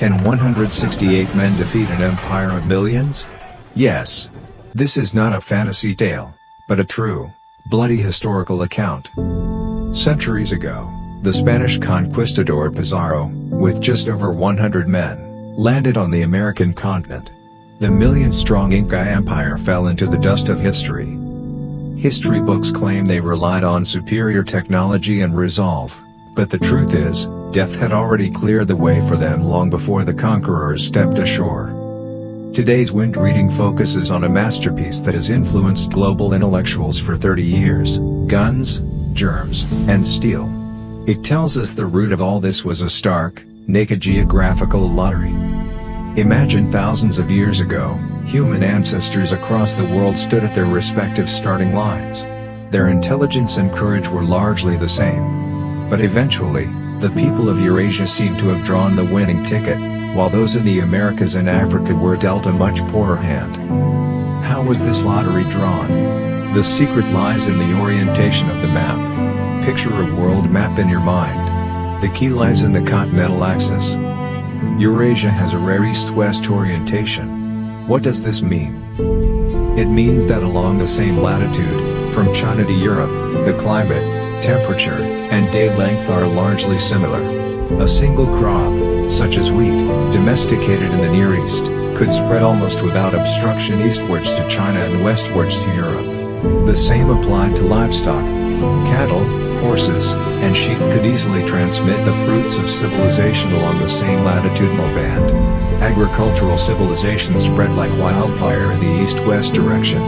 Can 168 men defeat an empire of millions? Yes. This is not a fantasy tale, but a true, bloody historical account. Centuries ago, the Spanish conquistador Pizarro, with just over 100 men, landed on the American continent. The million-strong Inca Empire fell into the dust of history. History books claim they relied on superior technology and resolve, but the truth is, death had already cleared the way for them long before the conquerors stepped ashore. Today's Wind Reading focuses on a masterpiece that has influenced global intellectuals for 30 years, Guns, Germs, and Steel. It tells us the root of all this was a stark, naked geographical lottery. Imagine thousands of years ago, human ancestors across the world stood at their respective starting lines. Their intelligence and courage were largely the same. But eventually, the people of Eurasia seemed to have drawn the winning ticket, while those in the Americas and Africa were dealt a much poorer hand. How was this lottery drawn? The secret lies in the orientation of the map. Picture a world map in your mind. The key lies in the continental axis. Eurasia has a rare east-west orientation. What does this mean? It means that along the same latitude, from China to Europe, the climate, temperature, and day length are largely similar. A single crop, such as wheat, domesticated in the Near East, could spread almost without obstruction eastwards to China and westwards to Europe. The same applied to livestock. Cattle, horses, and sheep could easily transmit the fruits of civilization along the same latitudinal band. Agricultural civilization spread like wildfire in the east-west direction,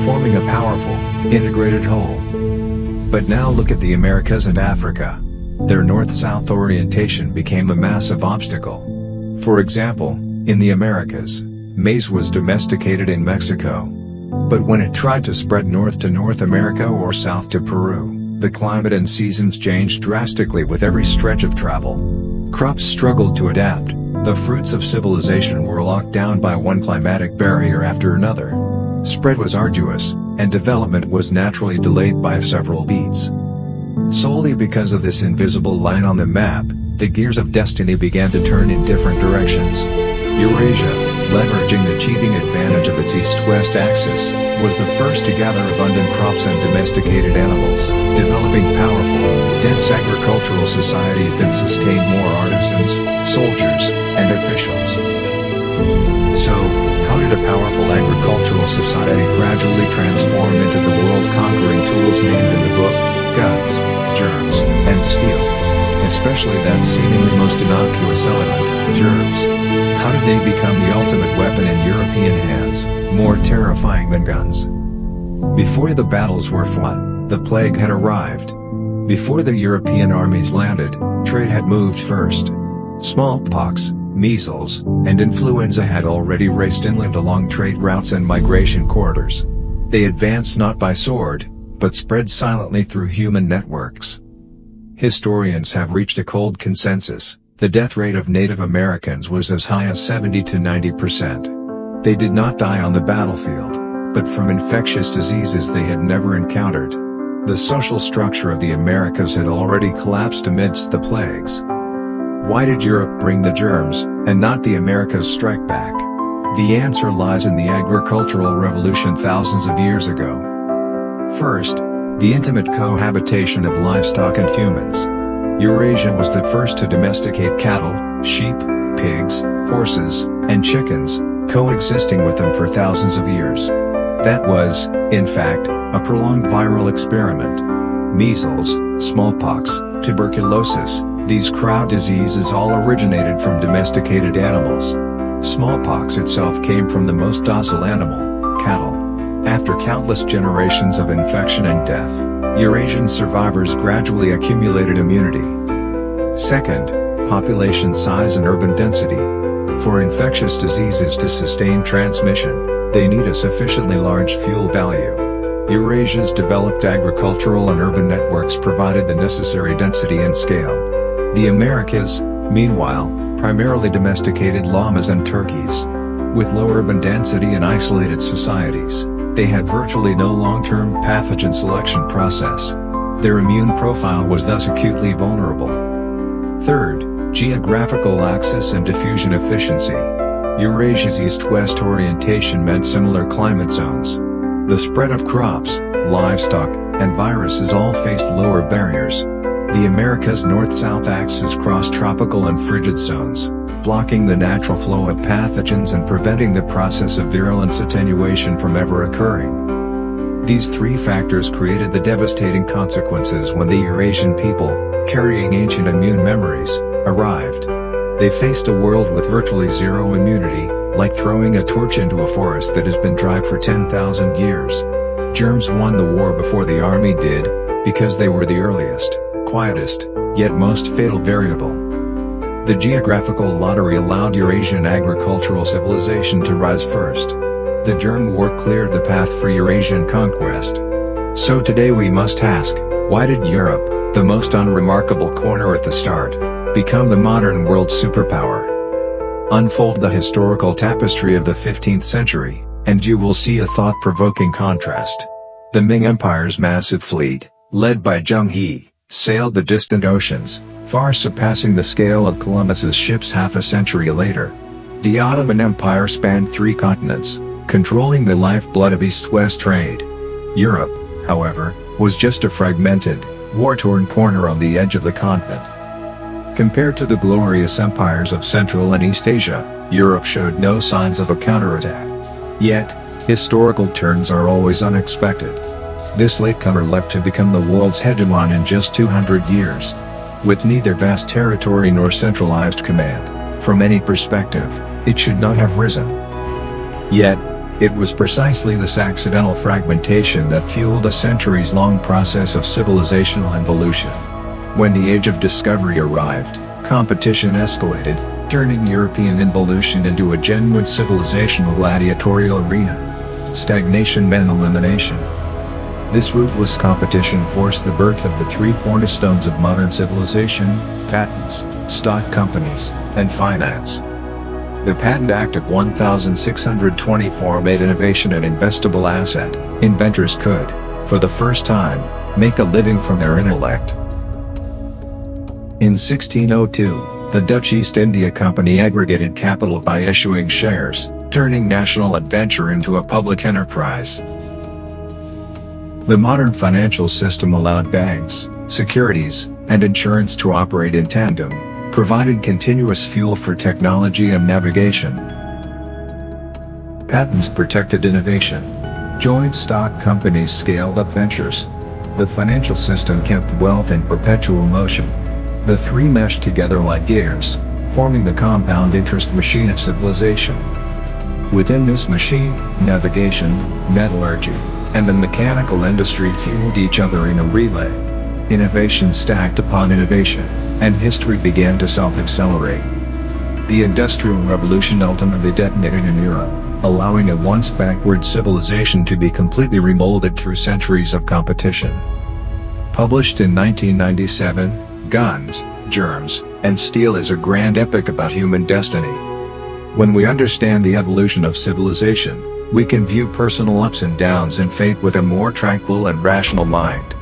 forming a powerful, integrated whole. But now look at the Americas and Africa. Their north-south orientation became a massive obstacle. For example, in the Americas, maize was domesticated in Mexico. But when it tried to spread north to North America or south to Peru, the climate and seasons changed drastically with every stretch of travel. Crops struggled to adapt, the fruits of civilization were locked down by one climatic barrier after another. Spread was arduous, and development was naturally delayed by several beats. Solely because of this invisible line on the map, the gears of destiny began to turn in different directions. Eurasia, leveraging the cheating advantage of its east-west axis, was the first to gather abundant crops and domesticated animals, developing powerful, dense agricultural societies that sustained more artisans, soldiers, and officials. So, how did a powerful agricultural society gradually transform into the world-conquering tools named in the book, Guns, Germs, and Steel? Especially that seemingly most innocuous element, germs. How did they become the ultimate weapon in European hands, more terrifying than guns? Before the battles were fought, the plague had arrived. Before the European armies landed, trade had moved first. Smallpox, measles, and influenza had already raced inland along trade routes and migration corridors. They advanced not by sword, but spread silently through human networks. Historians have reached a cold consensus. The death rate of Native Americans was as high as 70 to 90%. They did not die on the battlefield, but from infectious diseases they had never encountered. The social structure of the Americas had already collapsed amidst the plagues. Why did Europe bring the germs, and not the Americas strike back? The answer lies in the agricultural revolution thousands of years ago. First, the intimate cohabitation of livestock and humans. Eurasia was the first to domesticate cattle, sheep, pigs, horses, and chickens, coexisting with them for thousands of years. That was, in fact, a prolonged viral experiment. Measles, smallpox, tuberculosis, these crowd diseases all originated from domesticated animals. Smallpox itself came from the most docile animal, cattle. After countless generations of infection and death, Eurasian survivors gradually accumulated immunity. Second, population size and urban density. For infectious diseases to sustain transmission, they need a sufficiently large fuel value. Eurasia's developed agricultural and urban networks provided the necessary density and scale. The Americas, meanwhile, primarily domesticated llamas and turkeys. With low urban density and isolated societies, they had virtually no long-term pathogen selection process. Their immune profile was thus acutely vulnerable. Third, Geographical axis and diffusion efficiency. Eurasia's east-west orientation meant similar climate zones. The spread of crops, livestock, and viruses all faced lower barriers. The Americas' north-south axis crossed tropical and frigid zones, blocking the natural flow of pathogens and preventing the process of virulence attenuation from ever occurring. These three factors created the devastating consequences when the Eurasian people, carrying ancient immune memories, arrived. They faced a world with virtually zero immunity, like throwing a torch into a forest that has been dry for 10,000 years. Germs won the war before the army did, because they were the earliest, quietest, yet most fatal variable. The Geographical Lottery allowed Eurasian agricultural civilization to rise first. The Germ War cleared the path for Eurasian conquest. So today we must ask, why did Europe, the most unremarkable corner at the start, become the modern world superpower? Unfold the historical tapestry of the 15th century, and you will see a thought-provoking contrast. The Ming Empire's massive fleet, led by Zheng He, sailed the distant oceans, far surpassing the scale of Columbus's ships half a century later. The Ottoman Empire spanned 3 continents, controlling the lifeblood of east-west trade. Europe, however, was just a fragmented, war-torn corner on the edge of the continent. Compared to the glorious empires of Central and East Asia, Europe showed no signs of a counterattack. Yet, historical turns are always unexpected. This latecomer leapt to become the world's hegemon in just 200 years. With neither vast territory nor centralized command, from any perspective, it should not have risen. Yet, it was precisely this accidental fragmentation that fueled a centuries-long process of civilizational evolution. When the age of discovery arrived, competition escalated, turning European involution into a genuine civilizational gladiatorial arena. Stagnation meant elimination. This ruthless competition forced the birth of the 3 cornerstones of modern civilization: patents, stock companies, and finance. The Patent Act of 1624 made innovation an investable asset. Inventors could, for the first time, make a living from their intellect. In 1602, the Dutch East India Company aggregated capital by issuing shares, turning national adventure into a public enterprise. The modern financial system allowed banks, securities, and insurance to operate in tandem, providing continuous fuel for technology and navigation. Patents protected innovation. Joint stock companies scaled up ventures. The financial system kept wealth in perpetual motion. The 3 meshed together like gears, forming the compound interest machine of civilization. Within this machine, navigation, metallurgy, and the mechanical industry fueled each other in a relay. Innovation stacked upon innovation, and history began to self-accelerate. The Industrial Revolution ultimately detonated in Europe, allowing a once backward civilization to be completely remolded through centuries of competition. Published in 1997, Guns, Germs, and Steel is a grand epic about human destiny. When we understand the evolution of civilization, we can view personal ups and downs and fate with a more tranquil and rational mind.